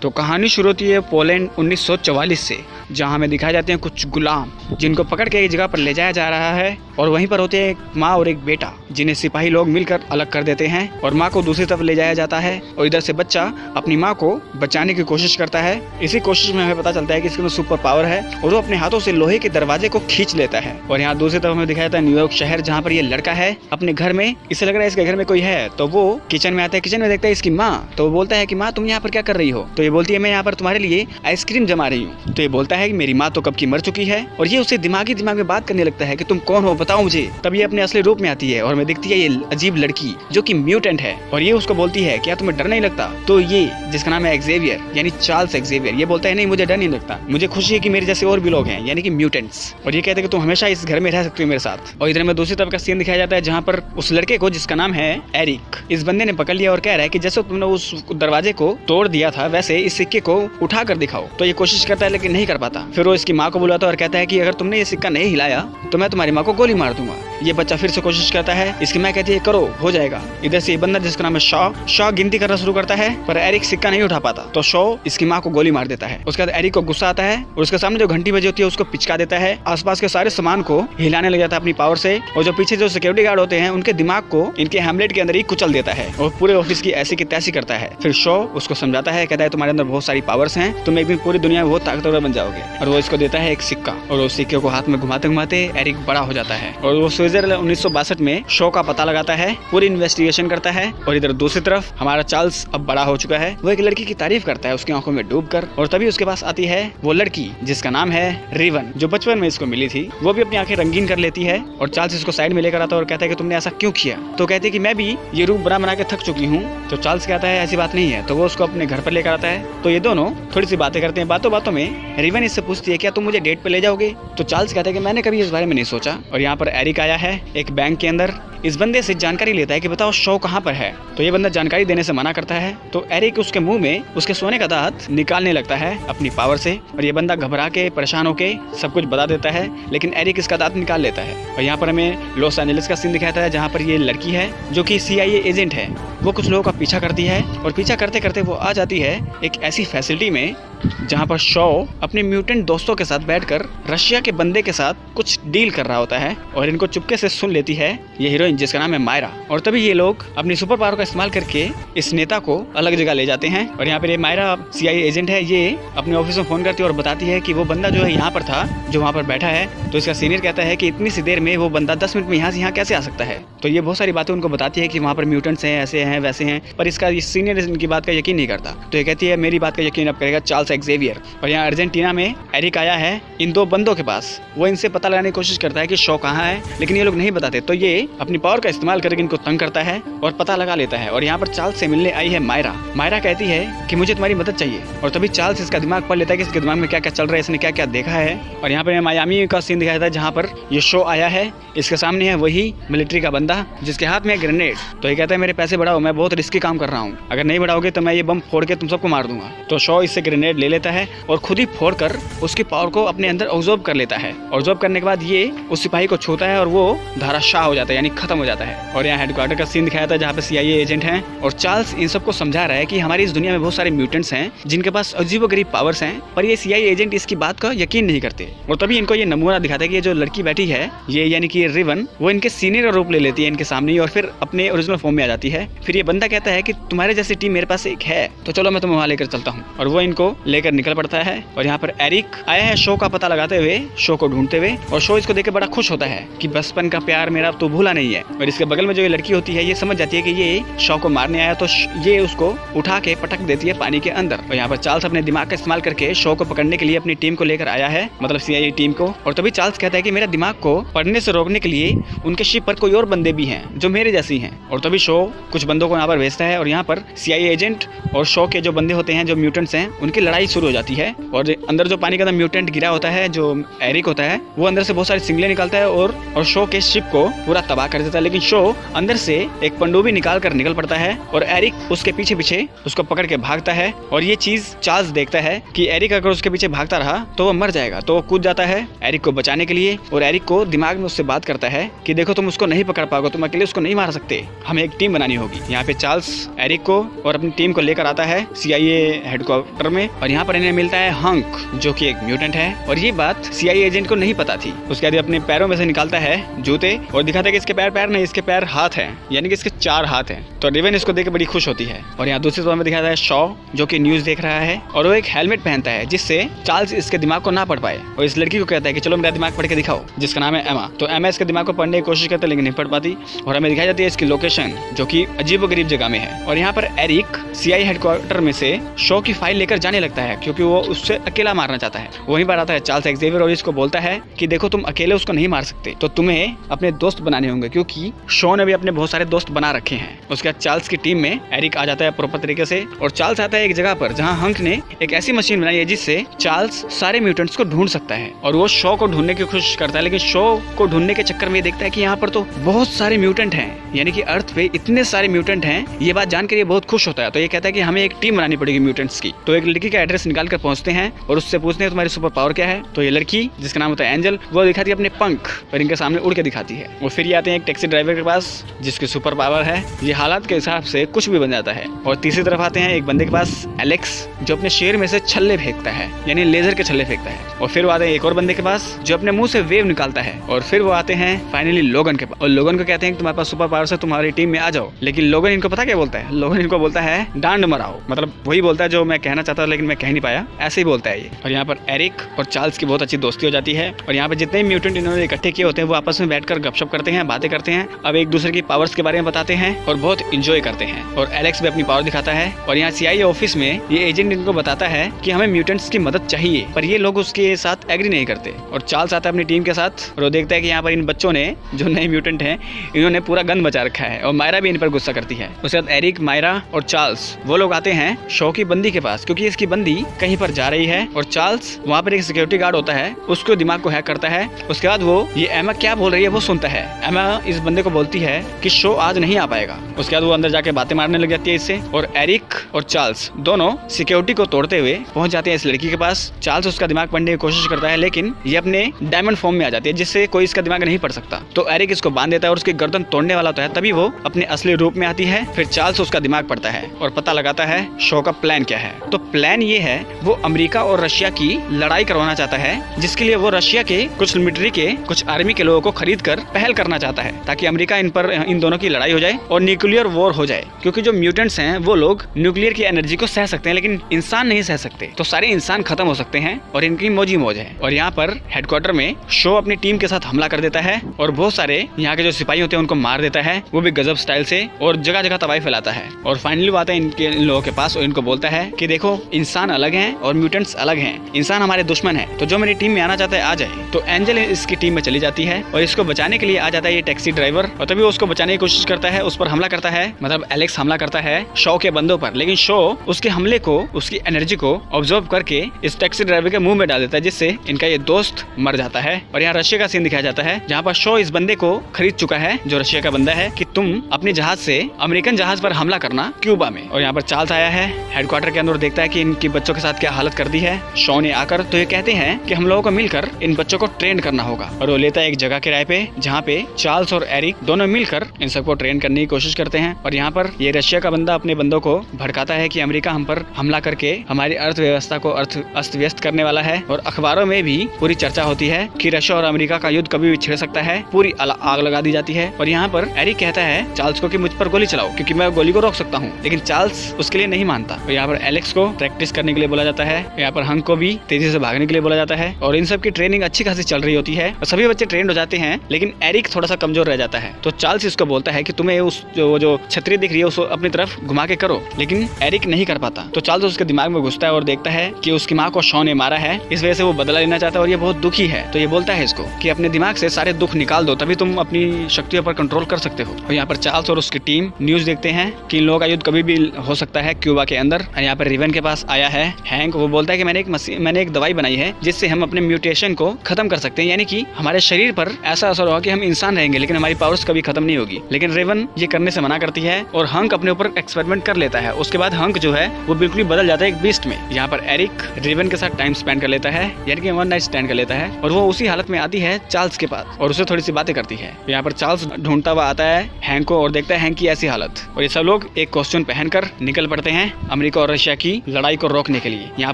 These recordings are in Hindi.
तो कहानी शुरू होती है पोलैंड 1944 से, जहां हमें दिखाए जाते हैं कुछ गुलाम जिनको पकड़ के एक जगह पर ले जाया जा रहा है और वहीं पर होते हैं एक माँ और एक बेटा जिन्हें सिपाही लोग मिलकर अलग कर देते हैं और माँ को दूसरी तरफ ले जाया जाता है और इधर से बच्चा अपनी माँ को बचाने की कोशिश करता है। इसी कोशिश में हमें पता चलता है कि इसके अंदर सुपर पावर है और वो अपने हाथों से लोहे के दरवाजे को खींच लेता है। और यहाँ दूसरी तरफ हमें दिखाया जाता है न्यूयॉर्क शहर, जहाँ पर ये लड़का है अपने घर में, इसे लग रहा है इसके घर में कोई है, तो वो किचन में आता है। किचन में देखता है इसकी माँ, तो वो बोलता है कि माँ तुम यहाँ पर क्या कर रही हो? तो ये बोलती है मैं यहाँ पर तुम्हारे लिए आइसक्रीम जमा रही हूँ। तो ये बोलता है कि मेरी माँ तो कब की मर चुकी है और ये उससे दिमाग में बात करने लगता है कि तुम कौन हो बताओ मुझे। तब ये अपने असली रूप में आती है और हमें दिखती है ये अजीब लड़की जो कि म्यूटेंट है और ये उसको बोलती है क्या तुम्हें डर नहीं लगता? तो ये जिसका नाम है एक्सेवियर यानी चार्ल्स एक्सेवियर, ये बोलता है नहीं मुझे डर नहीं लगता, मुझे खुशी है कि मेरे जैसे और भी लोग हैं यानी कि म्यूटेंट्स। और ये कहते हैं कि तुम हमेशा इस घर में रह सकते हो मेरे साथ। और इधर में दूसरी तरफ का सीन दिखाया जाता है जहाँ पर उस लड़के को जिसका नाम है एरिक, इस बंदे ने पकड़ लिया और कह रहा है कि जैसे तुमने उस दरवाजे को तोड़ दिया था वैसे इस सिक्के को उठा कर दिखाओ। तो ये कोशिश करता है लेकिन नहीं कर पाता। फिर वो इसकी माँ को बुलाता है और कहता है कि अगर तुमने ये सिक्का नहीं हिलाया तो मैं तुम्हारी माँ को गोली मार दूंगा। ये बच्चा फिर से कोशिश करता है, इसकी माँ कहती है करो हो जाएगा। इधर से ये बंदा जिसका नाम है शॉ गिनती करना शुरू करता है पर एरिक सिक्का नहीं उठा पाता, तो शॉ इसकी माँ को गोली मार देता है। उसके बाद एरिक को गुस्सा आता है और उसके सामने जो घंटी बजी होती है उसको पिचका देता है, आसपास के सारे सामान को हिलाने लग जाता है अपनी पावर से और जो पीछे जो सिक्योरिटी गार्ड होते हैं उनके दिमाग को इनके हैमलेट के अंदर ही कुचल देता है और पूरे ऑफिस की ऐसी की तैसी करता है। फिर शॉ उसको समझाता है, कहता है तुम्हारे अंदर बहुत सारी पावर्स हैं, तुम एक दिन पूरी दुनिया में बहुत ताकतवर बन जाओगे। और वो इसको देता है एक सिक्का और उस सिक्के को हाथ में घुमाते घुमाते एरिक बड़ा हो जाता है और वो स्विट्जरलैंड 1962 में शॉ का पता लगाता है, पूरी इन्वेस्टिगेशन करता है। और इधर दूसरी तरफ हमारा चार्ल्स अब बड़ा हो चुका है, वो एक लड़की की तारीफ करता है उसकी आंखों में डूबकर। और तभी उसके पास आती है वो लड़की जिसका नाम है रिवन, जो बचपन में इसको मिली थी। वो भी अपनी आंखें रंगीन कर लेती है और चार्ल्स इसको साइड में लेकर आता है और कहता है कि तुमने ऐसा क्यों किया? तो कहती है कि मैं भी ये रूप बना के थक चुकी हूँ। तो चार्ल्स कहता है ऐसी बात नहीं है, तो वो उसको अपने घर पर लेकर आता है। तो ये दोनों थोड़ी सी बातें करते हैं। बातों बातों में रिवन इससे पूछती है क्या तुम मुझे डेट पे ले जाओगे? तो चार्ल्स कहता है कि मैंने कभी इस बारे में नहीं सोचा। और यहाँ पर एरिक आया है एक बैंक के अंदर, इस बंदे से जानकारी लेता है कि बताओ शॉ कहाँ पर है। तो ये बंदा जानकारी देने से मना करता है। तो एरिक उसके मुंह में उसके सोने का दांत निकालने लगता है अपनी पावर से और ये बंदा घबरा के परेशान होके सब कुछ बता देता है, लेकिन एरिक इसका दांत निकाल लेता है। और यहाँ पर हमें लॉस एंजलिस का सीन दिखाता है जहाँ पर ये लड़की है जो कि CIA एजेंट है। वो कुछ लोगों का पीछा करती है और पीछा करते करते वो आ जाती है एक ऐसी फैसिलिटी में जहाँ पर शॉ अपने म्यूटेंट दोस्तों के साथ बैठकर रशिया के बंदे के साथ कुछ डील कर रहा होता है और इनको चुपके से सुन लेती है ये हीरोइन जिसका नाम है मायरा। और तभी ये लोग अपनी सुपर पावर का इस्तेमाल करके इस नेता को अलग जगह ले जाते हैं। और यहाँ पर ये मायरा CIA एजेंट है, ये अपने ऑफिस में फोन करती है और बताती है कि वो बंदा जो है यहाँ पर था, जो वहाँ पर बैठा है। तो इसका सीनियर कहता है कि इतनी सी देर में वो बंदा 10 मिनट में यहाँ से यहाँ कैसे आ सकता है? तो ये बहुत सारी बातें उनको बताती है कि वहाँ पर म्यूटेंट्स हैं, ऐसे हैं वैसे हैं, पर इसका सीनियर इनकी बात का यकीन नहीं करता। तो ये कहती है मेरी बात का यकीन अब करेगा चार्ल्स एक्सेवियर। और यहाँ अर्जेंटीना में एरिक आया है इन दो बंदों के पास, वो इनसे पता लगाने की कोशिश करता है कि शॉ कहाँ है, लेकिन ये लोग नहीं बताते। तो ये अपनी पावर का इस्तेमाल करके इनको तंग करता है और पता लगा लेता है। और यहाँ पर चार्ल्स से मिलने आई है मायरा। मायरा कहती है कि मुझे तुम्हारी मदद चाहिए और तभी चार्ल्स इसका दिमाग पढ़ लेता है कि इसके दिमाग में क्या क्या चल रहा है, इसने क्या क्या देखा है। और यहाँ पर मायामी का सीन दिखाया था जहाँ पर ये शॉ आया है, इसके सामने है वही मिलिट्री का बंदा जिसके हाथ में ग्रेनेड। तो ये कहता है मेरे पैसे बढ़ाओ, मैं बहुत रिस्की काम कर रहा हूँ, अगर नहीं बढ़ाओगे तो मैं ये बम फोड़ के तुम सबको मार दूंगा। तो शॉ इससे ग्रेनेड ले लेता है और खुद ही फोड़कर उसकी पावर को अपने अंदर ऑब्जॉर्ब कर लेता है। ऑब्जॉर्ब करने के बाद ये उस सिपाही को छूता है और वो धाराशाह हो जाता है यानी खत्म हो जाता है। और यहाँ हेडक्वार्टर का सीन दिखाया था जहाँ पे CIA एजेंट हैं और चार्ल्स इन सबको समझा रहा है कि हमारी इस दुनिया में बहुत सारे म्यूटेंट्स हैं जिनके पास अजीबोगरीब पावर्स हैं, पर ये CIA एजेंट इसकी बात का यकीन नहीं करते। और तभी इनको ये नमूना दिखाता है कि ये जो लड़की बैठी है ये यानी कि रिवन, वो इनके सीनियर का रूप ले लेती है इनके सामने ही और फिर अपने ओरिजिनल फॉर्म में आ जाती है। फिर ये बंदा कहता है कि तुम्हारे जैसी टीम मेरे पास एक है, तो चलो मैं तुम्हें वहाँ लेकर चलता हूँ। और वो इनको लेकर निकल पड़ता है। और यहाँ पर एरिक आया है शॉ का पता लगाते हुए, शॉ को ढूंढते हुए, और शॉ इसको देख बड़ा खुश होता है कि बचपन का प्यार मेरा तो भूला नहीं है। और इसके बगल में जो ये लड़की होती है ये समझ जाती है कि ये शॉ को मारने आया, तो ये उसको उठा के पटक देती है पानी के अंदर। और यहाँ पर चार्ल्स अपने दिमाग का इस्तेमाल करके शॉ को पकड़ने के लिए अपनी टीम को लेकर आया है, मतलब CIA टीम को। और तभी चार्ल्स कहता है कि मेरा दिमाग को पढ़ने से रोकने के लिए उनके शिप पर कोई और बंदे भी हैं जो मेरे जैसी हैं। और तभी शॉ कुछ बंदों को यहाँ पर भेजता है और यहाँ पर CIA एजेंट और शॉ के जो बंदे होते हैं जो म्यूटेंट्स हैं उनकी लड़ाई लड़ाई शुरू हो जाती है और अंदर जो पानी का म्यूटेंट गिरा होता है, जो एरिक होता है, वो अंदर से बहुत सारी सिंगलें निकालता है और शो के शिप को पूरा तबाह कर देता है। लेकिन शो अंदर से एक पनडुब्बी निकाल कर निकल पड़ता है और एरिक उसके पीछे पीछे उसको पकड़ के भागता है। और ये चीज चार्ल्स देखता है कि एरिक अगर उसके पीछे भागता रहा तो वो मर जाएगा, तो वो कूद जाता है एरिक को बचाने के लिए और एरिक को दिमाग में उससे बात करता है कि देखो तुम उसको नहीं पकड़ पाओगे, तुम अकेले उसको नहीं मार सकते, हमें एक टीम बनानी होगी। यहाँ पे चार्ल्स एरिक को और अपनी टीम को लेकर आता है CIA हेडक्वार्टर में और यहाँ पर इन्हें मिलता है हंक, जो कि एक म्यूटेंट है। और ये बात CIA एजेंट को नहीं पता थी। उसके बाद अपने पैरों में से निकालता है जूते और दिखाता है कि इसके पैर नहीं, इसके पैर हाथ हैं, यानी कि इसके 4 हाथ हैं। तो रिवन इसको देख के बड़ी खुश होती है। और यहाँ दूसरी तरफ में दिखाता है शॉ, जो कि न्यूज देख रहा है और वो एक हेलमेट पहनता है जिससे चार्ल्स इसके दिमाग को ना पढ़ पाए और इस लड़की को कहता है कि चलो मेरा दिमाग पढ़ के दिखाओ, जिसका नाम है एमा। तो एमा इसके दिमाग को पढ़ने की कोशिश करता है लेकिन नहीं पढ़ पाती और हमें दिखाई जाती है इसकी लोकेशन, जो कि अजीबोगरीब जगह में है। और यहाँ पर एरिक CIA हेडक्वार्टर में से शॉ की फाइल लेकर जाने लगता है क्योंकि वो उससे अकेला मारना चाहता है। वहीं पर आता है चार्ल्स एक्जेवियर और इसको बोलता है कि देखो तुम अकेले उसको नहीं मार सकते, तो तुम्हें अपने दोस्त बनाने होंगे, क्योंकि शॉ ने भी अपने बहुत सारे दोस्त बना रखे हैं। उसके बाद चार्ल्स की टीम में एरिक आ जाता है प्रॉपर तरीके से और चार्ल्स आता है एक जगह पर जहाँ हंक ने एक ऐसी मशीन बनाई है जिससे चार्ल्स सारे म्यूटेंट्स को ढूंढ सकता है और वो शॉ को ढूंढने की कोशिश करता है। लेकिन शॉ को ढूंढने के चक्कर में देखता है कि यहाँ पर तो बहुत सारे म्यूटेंट हैं, यानी कि अर्थ पे इतने सारे म्यूटेंट हैं। ये बात जानकर ये बहुत खुश होता है। तो ये कहता है कि हमें एक टीम बनानी पड़ेगी म्यूटेंट्स की। तो एक लड़की का एड्रेस निकाल कर पहुंचते हैं और उससे पूछते हैं तुम्हारी सुपर पावर क्या है। तो ये लड़की, जिसका नाम होता है एंजल, वो दिखाती है अपने पंख और इनके सामने उड़ के दिखाती है। और फिर ये आते हैं एक टैक्सी ड्राइवर के पास जिसकी सुपर पावर है, ये हालात के हिसाब से कुछ भी बन जाता है। और तीसरी तरफ आते हैं एक बंदे के पास, एलेक्स, जो अपने शेर में से छल्ले फेंकता है, यानी लेजर के छल्ले फेंकता है। और फिर वो आते हैं एक और बंदे के पास जो अपने मुंह से वेव निकालता है। और फिर वो आते हैं फाइनली लोगन के पास और लोगन को कहते हैं कि तुम्हारे पास सुपर पावर है, तुम्हारी टीम में आ जाओ। लेकिन लोगन इनको पता क्या बोलता है? लोगन इनको बोलता है डांड मराओ, मतलब वही बोलता है जो मैं कहना चाहता था लेकिन मैं कह नहीं पाया, ऐसे ही बोलता है ये। और यहाँ पर एरिक और चार्ल्स की बहुत अच्छी दोस्ती हो जाती है और यहाँ पर जितने म्यूटेंट इन्होंने इकट्ठे किए होते हैं वो आपस में बैठकर गपशप करते हैं, बातें करते हैं, अब एक दूसरे की पावर्स के बारे में बताते हैं और बहुत इंजॉय करते हैं। और एलेक्स भी अपनी पावर दिखाता है और यहाँ CIA ऑफिस में ये एजेंट इनको बताता है कि हमें म्यूटेंट्स की मदद चाहिए, पर ये लोग उसके साथ एग्री नहीं करते। और चार्ल्स आता है अपनी टीम के साथ और वो देखता है कि यहाँ पर इन बच्चों ने, जो नए म्यूटेंट हैं, इन्होंने पूरा गन बचा रखा है और मायरा भी इन पर गुस्सा करती है। उसके बाद एरिक, मायरा और चार्ल्स वो लोग आते हैं शॉ की बंदी के पास क्योंकि इसकी बंदी कहीं पर जा रही है और चार्ल्स वहाँ पर एक सिक्योरिटी गार्ड होता है, उसको दिमाग को हैक करता है। उसके बाद वो ये एमा क्या बोल रही है वो सुनता है। एमा इस बंदे को बोलती है कि शो आज नहीं आ पाएगा। उसके बाद वो अंदर जाके बातें मारने लग जाती है इससे और एरिक और चार्ल्स दोनों सिक्योरिटी को तोड़ते हुए पहुंच जाते हैं इस लड़की के पास। चार्ल्स उसका दिमाग पढ़ने की कोशिश करता है लेकिन ये अपने डायमंड फॉर्म में आ जाती है जिससे कोई इसका दिमाग नहीं पढ़ सकता। तो एरिक इसको बांध देता है और उसकी गर्दन तोड़ने वाला होता है, तभी वो अपने असली रूप में आती है। फिर चार्ल्स उसका दिमाग पढ़ता है और पता लगाता है शो का प्लान क्या है। तो प्लान ये है, वो अमेरिका और रशिया की लड़ाई करवाना चाहता है, जिसके लिए वो रशिया के कुछ मिलिट्री के, कुछ आर्मी के लोगों को खरीद कर पहल करना चाहता है ताकि अमेरिका इन दोनों की लड़ाई हो जाए और न्यूक्लियर वॉर हो जाए। क्योंकि जो म्यूटेंट्स हैं वो लोग न्यूक्लियर की एनर्जी को सह सकते हैं लेकिन इंसान नहीं सह सकते, तो सारे इंसान खत्म हो सकते हैं और इनकी मौजी मौज है। और यहाँ पर हेडक्वार्टर में शो अपनी टीम के साथ हमला कर देता है और बहुत सारे यहाँ के जो सिपाही होते हैं उनको मार देता है, वो भी गजब स्टाइल से, और जगह जगह तबाही फैलाता है। और फाइनली वो आता है इन लोगों के पास और इनको बोलता है कि देखो इंसान अलग हैं और म्यूटेंट्स अलग हैं, इंसान हमारे दुश्मन है, तो जो मेरी टीम में आना चाहता है आ जाए। तो एंजल इसकी टीम में चली जाती है और इसको बचाने के लिए आ जाता है ये टैक्सी ड्राइवर और तभी वो उसको बचाने की कोशिश करता है, उस पर हमला करता है, मतलब एलेक्स हमला करता है शो के बंदों पर। लेकिन शो उसके हमले को, उसकी एनर्जी को ऑब्जर्व करके इस टैक्सी ड्राइवर के मुंह में डाल देता है जिससे इनका ये दोस्त मर जाता है। और यहाँ रशिया का सीन दिखाया जाता है जहाँ पर शो इस बंदे को खरीद चुका है, जो रशिया का बंदा है, कि तुम अपने जहाज से अमेरिकन जहाज पर हमला करना क्यूबा में। और यहाँ पर चार्ल्स आया है हेडक्वार्टर के अंदर, देखता है कि इनकी बच्चों के साथ क्या हालत कर दी है शो ने आकर। तो ये कहते हैं कि हम लोगों को मिलकर इन बच्चों को ट्रेन करना होगा और वो लेता है एक जगह किराए पे जहाँ पे चार्ल्स और एरिक दोनों मिलकर इन सबको ट्रेन करने की कोशिश करते हैं। और यहाँ पर ये रशिया का बंदा अपने बंदों को भड़काता है कि अमेरिका हम पर हमला करके हमारी अर्थव्यवस्था को अस्त व्यस्त करने वाला है। और अखबारों में भी पूरी चर्चा होती है कि रशिया और अमेरिका का युद्ध कभी भी छिड़ सकता है, पूरी आग लगा दी जाती है। और यहाँ पर एरिक कहता है चार्ल्स को कि मुझ पर गोली चलाओ क्योंकि मैं गोली को रोक सकता हूँ, लेकिन चार्ल्स उसके लिए नहीं मानता। और यहाँ पर एलेक्स को प्रैक्टिस करने के लिए बोला जाता है, यहाँ पर हंक को भी तेजी से भागने के लिए बोला जाता है और इन सब की ट्रेनिंग अच्छी खासी चल रही होती है और सभी बच्चे ट्रेंड हो जाते हैं। लेकिन एरिक थोड़ा सा कमजोर रह जाता है। तो चार्ल्स इसको बोलता है कि तुम्हें उस जो छतरी दिख रही है उसको अपनी तरफ घुमा के करो, लेकिन एरिक नहीं कर पाता। तो चार्ल्स उसके दिमाग में घुसता है और देखता है कि उसकी माँ को शॉ ने मारा है, इस वजह से वो बदला लेना चाहता है और ये बहुत दुखी है। तो ये बोलता है इसको कि अपने दिमाग से सारे दुख निकाल दो, तभी तुम अपनी शक्तियों पर कंट्रोल कर सकते हो। और यहाँ पर चार्ल्स और उसकी टीम न्यूज देखते हैं कि इन लोगों का युद्ध कभी भी हो सकता है क्यूबा के अंदर। यहाँ पर रिवन के पास आया आया है हैंक, वो बोलता है कि मैंने एक दवाई बनाई है जिससे हम अपने म्यूटेशन को खत्म कर सकते हैं, यानी कि हमारे शरीर पर ऐसा असर होगा कि हम इंसान रहेंगे लेकिन हमारी पावर्स कभी खत्म नहीं होगी। लेकिन रेवन ये करने से मना करती है और हंक अपने ऊपर एक्सपेरिमेंट कर लेता है। उसके बाद हंक जो है वो बिल्कुल बदल जाता है एक बीस्ट में। यहाँ पर एरिक रेवन के साथ टाइम स्पेंड कर लेता है, यानी कि वन नाइट स्टैंड कर लेता है, और वो उसी हालत में आती है चार्ल्स के पास और उसे थोड़ी सी बातें करती है। यहाँ पर चार्ल्स ढूंढता हुआ आता है हैंक को और देखता है हैंक की ऐसी हालत, और ये सब लोग एक कॉस्ट्यूम पहनकर निकल पड़ते हैं अमेरिका और रशिया की लड़ाई को रोकने के लिए। यहाँ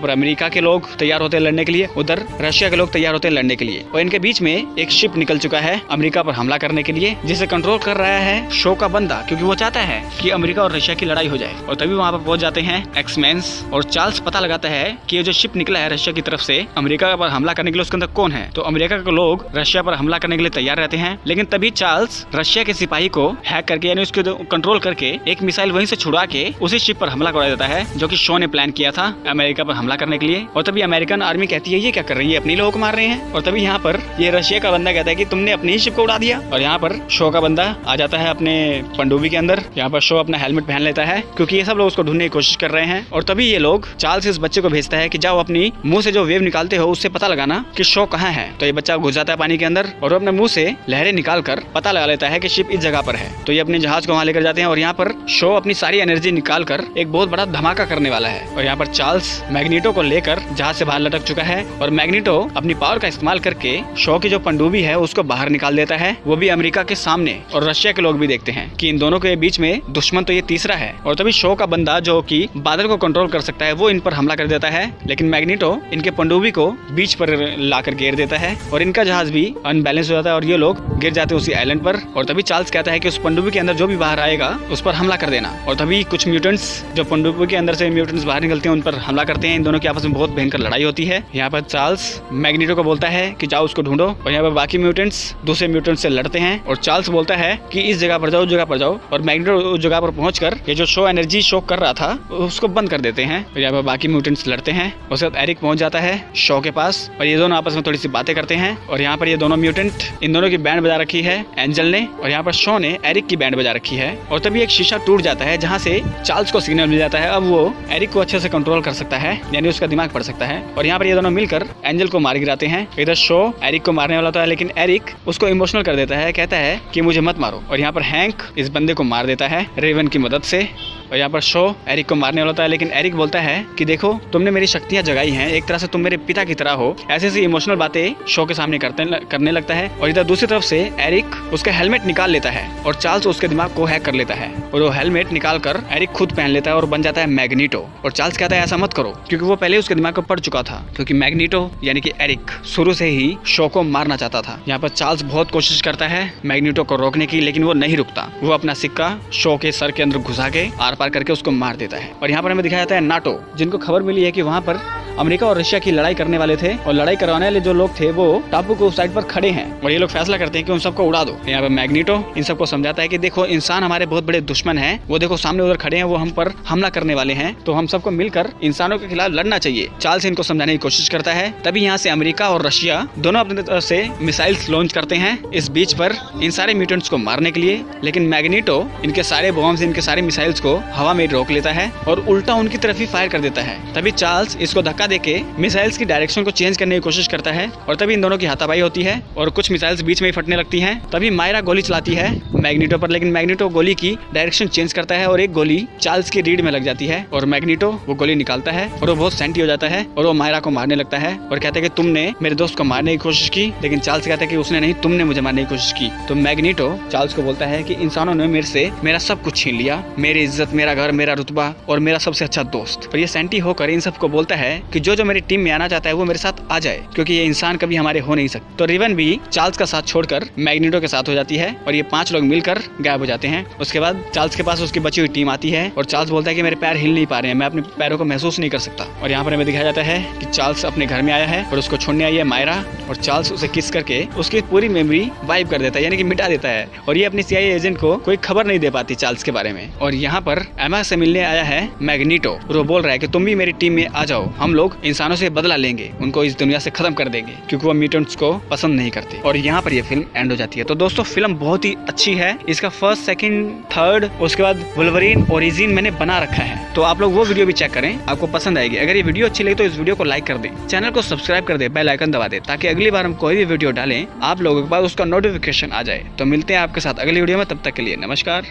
पर अमेरिका के लोग तैयार होते हैं लड़ने के लिए, उधर रशिया के लोग तैयार होते हैं लड़ने के लिए, और इनके बीच में एक शिप निकल चुका है अमेरिका पर हमला करने के लिए, जिसे कंट्रोल कर रहा है शो का बंदा, क्योंकि वो चाहता है कि अमेरिका और रशिया की लड़ाई हो जाए। और तभी वहाँ पर पहुंच जाते हैं एक्समैन्स, और चार्ल्स पता लगाता है कि ये जो शिप निकला है रशिया की तरफ से अमेरिका पर हमला करने के लिए, उसके अंदर कौन है। तो अमेरिका के लोग रशिया पर हमला करने के लिए तैयार रहते हैं, लेकिन तभी चार्ल्स रशिया के सिपाही को हैक करके यानी उसको कंट्रोल करके एक मिसाइल वहीं से छुड़ा के उसी शिप पर हमला करा देता है जो कि शो ने प्लान किया था अमेरिका पर हमला करने के लिए। और तभी अमेरिकन आर्मी कहती है ये क्या कर रही है, अपने लोगों को मार रहे हैं। और तभी यहाँ पर ये रशिया का बंदा कहता है कि तुमने अपनी ही शिप को उड़ा दिया। और यहाँ पर शो का बंदा आ जाता है अपने पनडुब्बी के अंदर। यहाँ पर शो अपना हेलमेट पहन लेता है क्योंकि ये सब लोग उसको ढूंढने की कोशिश कर रहे हैं। और तभी ये लोग चार्ल्स इस बच्चे को भेजता है कि जाओ अपनी मुंह से जो वेव निकालते हो उससे पता लगाना कि शो कहाँ है। तो ये बच्चा घुस जाता है पानी के अंदर और अपने मुंह से लहरें निकाल कर पता लगा लेता है कि शिप इस जगह पर है। तो ये अपने जहाज को वहाँ लेकर जाते हैं और यहाँ पर शो अपनी सारी एनर्जी निकाल कर एक बहुत बड़ा धमाका करने वाला है। और यहाँ पर चार्ल्स मैग्नीटो को लेकर जहाज से बाहर लटक चुका है और मैग्नीटो अपनी पावर का इस्तेमाल करके शो की जो पनडुब्बी है उसको बाहर निकाल देता है, वो भी अमेरिका के सामने। और रशिया के लोग भी देखते हैं कि इन दोनों के बीच में दुश्मन तो ये तीसरा है। और तभी शो का बंदा जो कि बादल को कंट्रोल कर सकता है वो इन पर हमला कर देता है, लेकिन मैग्नीटो इनके पनडुब्बी को बीच पर लाकर घेर देता है और इनका जहाज भी अनबैलेंस हो जाता है और ये लोग गिर जाते हैं उसी आइलैंड पर। और तभी चार्ल्स कहता है कि उस पनडुब्बी के अंदर जो भी बाहर आएगा उस पर हमला कर देना। और तभी कुछ म्यूटेंट्स जो पनडुब्बी के अंदर से म्यूटेंट्स बाहर निकलते हैं उन पर हमला करते हैं। इन दोनों की आपस में बहुत भयंकर लड़ाई होती है। यहाँ पर चार्ल्स मैग्नीटो को बोलता है कि जाओ उसको ढूंढो, और यहाँ पर बाकी म्यूटेंट्स दूसरे म्यूटेंट्स से लड़ते हैं और चार्ल्स बोलता है कि इस जगह पर जाओ, उस जगह पर जाओ, और मैग्नीटो उस जगह पर पहुंचकर ये जो शो एनर्जी शो कर रहा था उसको बंद कर देते हैं। और यहाँ पर बाकी म्यूटेंट्स लड़ते हैं। उसके बाद एरिक पहुंच जाता है शो के पास और ये दोनों आपस में थोड़ी सी बातें करते हैं। और यहाँ पर ये दोनों म्यूटेंट इन दोनों की बैंड बजा रखी है एंजल ने, और यहाँ पर शो ने एरिक की बैंड बजा रखी है। और तभी एक शीशा टूट जाता है जहाँ से चार्ल्स को सिग्नल मिल जाता है। अब वो एरिक को अच्छे से कंट्रोल कर सकता है, यानी उसका दिमाग पढ़ सकता है। और यहाँ पर ये दोनों मिलकर एंजल को मार गिराते हैं। इधर शो एरिक को मारने वाला था, लेकिन एरिक उसको इमोशनल कर देता है, कहता है कि मुझे मत मारो। और यहाँ पर हैंक इस बंदे को मार देता है रेवन की मदद से। और यहाँ पर शो एरिक को मारने वाला होता है, लेकिन एरिक बोलता है कि देखो तुमने मेरी शक्तियां जगाई हैं, एक तरह से तुम मेरे पिता की तरह हो। ऐसे ऐसी इमोशनल बातें शो के सामने करने लगता है। और इधर दूसरी तरफ से एरिक उसका हेलमेट निकाल लेता है और चार्ल्स उसके दिमाग को हैक कर लेता है और वो हेलमेट निकाल कर एरिक खुद पहन लेता है और बन जाता है मैग्नीटो। और चार्ल्स कहता है ऐसा मत करो, क्योंकि वो पहले उसके दिमाग को पड़ चुका था, क्योंकि मैग्नीटो यानी कि एरिक शुरू से ही शो को मारना चाहता था। यहाँ पर चार्ल्स बहुत कोशिश करता है मैग्नीटो को रोकने की, लेकिन वो नहीं रुकता। वो अपना सिक्का शो के सर के अंदर घुसा के आर पार करके उसको मार देता है। और यहाँ पर हमें दिखाया जाता है नाटो, जिनको खबर मिली है कि वहाँ पर अमेरिका और रशिया की लड़ाई करने वाले थे और लड़ाई करवाने वाले जो लोग थे वो टापू के उस साइड पर खड़े हैं और ये लोग फैसला करते हैं कि उन सबको उड़ा दो। यहाँ पर मैग्नीटो इन सबको समझाता है कि देखो इंसान हमारे बहुत बड़े दुश्मन हैं, वो देखो सामने उधर खड़े हैं, वो हम पर हमला करने वाले हैं, तो हम सबको मिलकर इंसानों के खिलाफ लड़ना चाहिए। चार्ल्स इनको समझाने की कोशिश करता है। तभी यहाँ से अमेरिका और रशिया दोनों अपनी तरफ से मिसाइल्स लॉन्च करते हैं इस बीच पर इन सारे म्यूटेंट्स को मारने के लिए, लेकिन मैग्नीटो इनके सारे बॉम्ब्स इनके सारे मिसाइल्स को हवा में रोक लेता है और उल्टा उनकी तरफ ही फायर कर देता है। तभी चार्ल्स इसको धक्का देके मिसाइल्स की डायरेक्शन को चेंज करने की कोशिश करता है और तभी इन दोनों की हाथापाई होती है और कुछ मिसाइल्स बीच में ही फटने लगती हैं। तभी मायरा गोली चलाती है मैग्नीटो पर, लेकिन मैग्नीटो गोली की डायरेक्शन चेंज करता है और एक गोली चार्ल्स की रीढ़ में लग जाती है और मैग्नीटो वो गोली निकालता है और वो बहुत सेंटी हो जाता है और वो मायरा को मारने लगता है और कहता है कि तुमने मेरे दोस्त को मारने की कोशिश की, लेकिन चार्ल्स कहता है कि उसने नहीं, तुमने मुझे मारने की कोशिश की। तो मैग्नीटो चार्ल्स को बोलता है कि इंसानों ने मेरे से मेरा सब कुछ छीन लिया, मेरी इज्जत, मेरा घर, मेरा रुतबा और मेरा सबसे अच्छा दोस्त। और ये सेंटी होकर इन सबको बोलता है कि जो मेरी टीम में आना चाहता है वो मेरे साथ आ जाए, क्योंकि ये इंसान कभी हमारे हो नहीं सकते। तो रेवन भी चार्ल्स का साथ छोड़कर मैग्नीटो के साथ हो जाती है और ये 5 लोग मिलकर गायब हो जाते हैं। उसके बाद चार्ल्स के पास उसकी बची हुई टीम आती है और चार्ल्स बोलता है कि मेरे पैर हिल नहीं पा रहे हैं, मैं अपने पैरों को महसूस नहीं कर सकता। और यहाँ पर हमें दिखाया जाता है कि चार्ल्स अपने घर में आया है और उसको छोड़ने आई है मायरा, और चार्ल्स उसे किस करके उसकी पूरी मेमोरी वाइप कर देता है, यानी कि मिटा देता है। और ये अपनी CIA एजेंट को कोई खबर नहीं दे पाती चार्ल्स के बारे में। और यहाँ पर एमा से मिलने आया है मैग्नीटो और वो बोल रहा है कि तुम भी मेरी टीम में आ जाओ, हम लोग इंसानों से बदला लेंगे, उनको इस दुनिया से खत्म कर देंगे, क्योंकि वो म्यूटेंट्स को पसंद नहीं करते। और यहाँ पर ये फिल्म एंड हो जाती है। तो दोस्तों फिल्म बहुत ही अच्छी है। इसका फर्स्ट, सेकंड, थर्ड, उसके बाद वुल्वरीन ओरिजिन मैंने बना रखा है, तो आप लोग वो वीडियो भी चेक करें, आपको पसंद आएगी। अगर ये वीडियो अच्छी लगी तो इस वीडियो को लाइक कर दें, चैनल को सब्सक्राइब कर दें, बेल आइकन दबा दें, ताकि अगली बार हम कोई भी वीडियो डालें आप लोगों के पास उसका नोटिफिकेशन आ जाए। तो मिलते हैं आपके साथ अगली वीडियो में, तब तक के लिए नमस्कार।